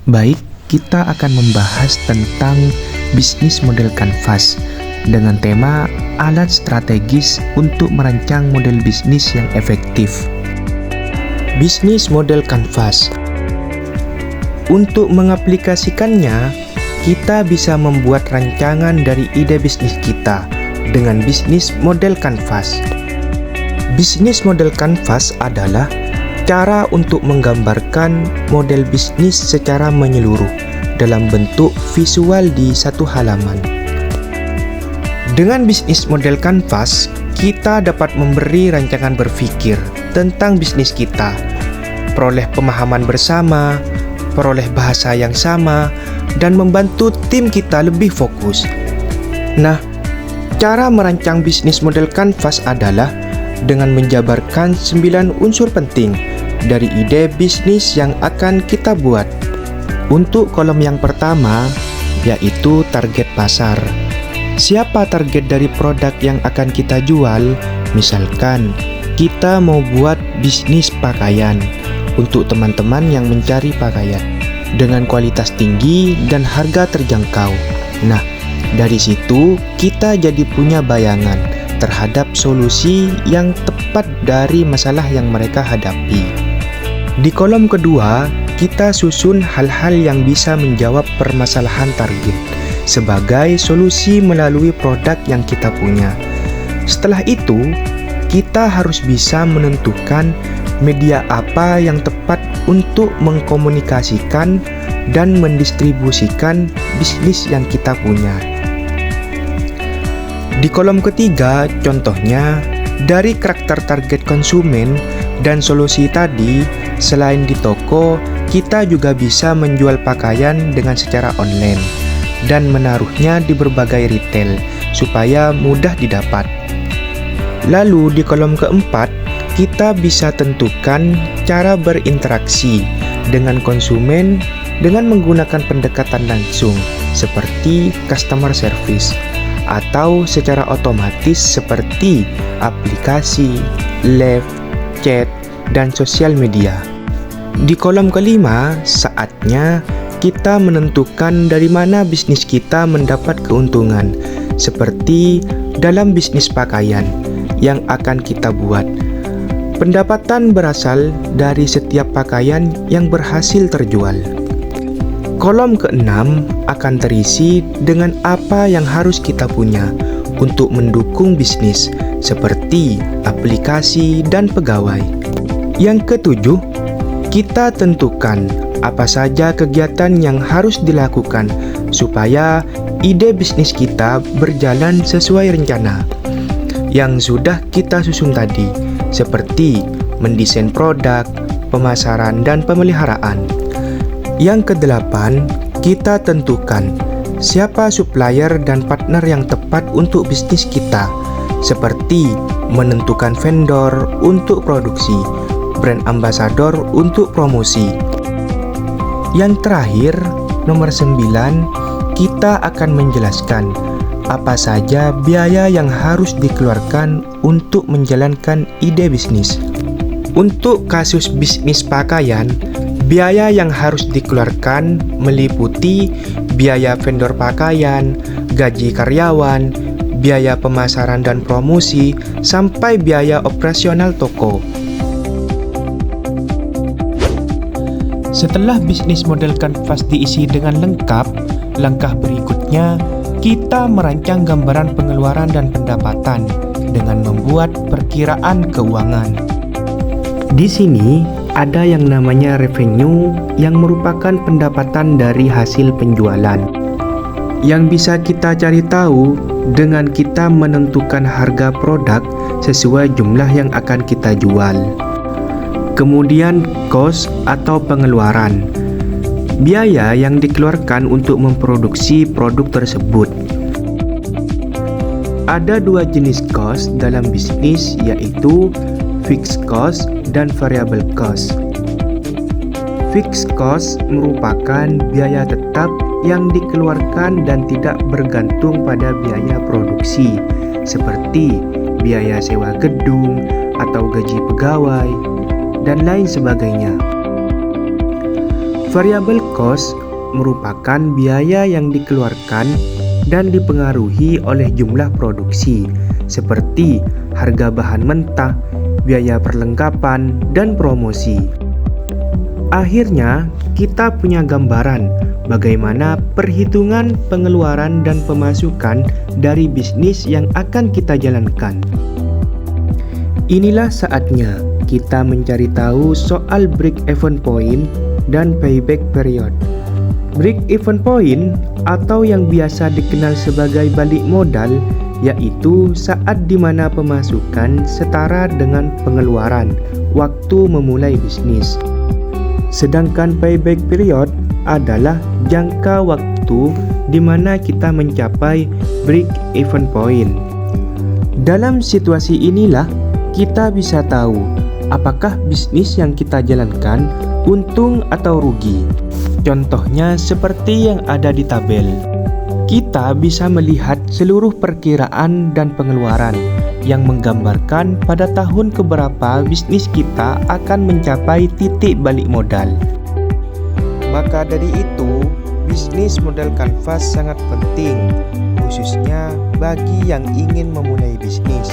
Baik, kita akan membahas tentang bisnis model kanvas dengan tema alat strategis untuk merancang model bisnis yang efektif. Bisnis model kanvas. Untuk mengaplikasikannya, kita bisa membuat rancangan dari ide bisnis kita dengan bisnis model kanvas. Bisnis model kanvas adalah cara untuk menggambarkan model bisnis secara menyeluruh dalam bentuk visual di satu halaman. Dengan bisnis model kanvas, kita dapat memberi rancangan berpikir tentang bisnis kita, peroleh pemahaman bersama, peroleh bahasa yang sama, dan membantu tim kita lebih fokus. Nah, cara merancang bisnis model kanvas adalah dengan menjabarkan 9 unsur penting dari ide bisnis yang akan kita buat. Untuk kolom yang pertama, yaitu target pasar. Siapa target dari produk yang akan kita jual? Misalkan, kita mau buat bisnis pakaian untuk teman-teman yang mencari pakaian dengan kualitas tinggi dan harga terjangkau. Nah, dari situ kita jadi punya bayangan terhadap solusi yang tepat dari masalah yang mereka hadapi. Di kolom kedua, kita susun hal-hal yang bisa menjawab permasalahan target sebagai solusi melalui produk yang kita punya. Setelah itu, kita harus bisa menentukan media apa yang tepat untuk mengkomunikasikan dan mendistribusikan bisnis yang kita punya. Di kolom ketiga, contohnya, dari karakter target konsumen dan solusi tadi, selain di toko, kita juga bisa menjual pakaian dengan secara online dan menaruhnya di berbagai retail supaya mudah didapat. Lalu di kolom keempat, kita bisa tentukan cara berinteraksi dengan konsumen dengan menggunakan pendekatan langsung seperti customer service atau secara otomatis seperti aplikasi, live, chat, dan sosial media. Di kolom kelima, saatnya kita menentukan dari mana bisnis kita mendapat keuntungan, seperti dalam bisnis pakaian yang akan kita buat. Pendapatan berasal dari setiap pakaian yang berhasil terjual. Kolom keenam akan terisi dengan apa yang harus kita punya untuk mendukung bisnis, seperti aplikasi dan pegawai. Yang ketujuh, kita tentukan apa saja kegiatan yang harus dilakukan supaya ide bisnis kita berjalan sesuai rencana yang sudah kita susun tadi, seperti mendesain produk, pemasaran, dan pemeliharaan. Yang kedelapan, kita tentukan siapa supplier dan partner yang tepat untuk bisnis kita, seperti menentukan vendor untuk produksi, brand ambassador untuk promosi. Yang terakhir, nomor 9, kita akan menjelaskan apa saja biaya yang harus dikeluarkan untuk menjalankan ide bisnis. Untuk kasus bisnis pakaian, biaya yang harus dikeluarkan meliputi biaya vendor pakaian, gaji karyawan, biaya pemasaran dan promosi, sampai biaya operasional toko. Setelah bisnis model kanvas diisi dengan lengkap, langkah berikutnya kita merancang gambaran pengeluaran dan pendapatan dengan membuat perkiraan keuangan. Di sini ada yang namanya revenue yang merupakan pendapatan dari hasil penjualan yang bisa kita cari tahu dengan kita menentukan harga produk sesuai jumlah yang akan kita jual. Kemudian cost atau pengeluaran, biaya yang dikeluarkan untuk memproduksi produk tersebut. Ada 2 jenis cost dalam bisnis, yaitu fixed cost dan variable cost. Fixed cost merupakan biaya tetap yang dikeluarkan dan tidak bergantung pada biaya produksi, seperti biaya sewa gedung atau gaji pegawai, dan lain sebagainya. Variable cost merupakan biaya yang dikeluarkan dan dipengaruhi oleh jumlah produksi, seperti harga bahan mentah, biaya perlengkapan, dan promosi. Akhirnya, kita punya gambaran bagaimana perhitungan pengeluaran dan pemasukan dari bisnis yang akan kita jalankan. Inilah saatnya kita mencari tahu soal break-even point dan payback period. Break-even point atau yang biasa dikenal sebagai balik modal yaitu saat di mana pemasukan setara dengan pengeluaran waktu memulai bisnis. Sedangkan payback period adalah jangka waktu di mana kita mencapai break-even point. Dalam situasi inilah kita bisa tahu apakah bisnis yang kita jalankan untung atau rugi. Contohnya seperti yang ada di tabel. Kita bisa melihat seluruh perkiraan dan pengeluaran yang menggambarkan pada tahun keberapa bisnis kita akan mencapai titik balik modal. Maka dari itu, bisnis modal kanvas sangat penting, khususnya bagi yang ingin memulai bisnis.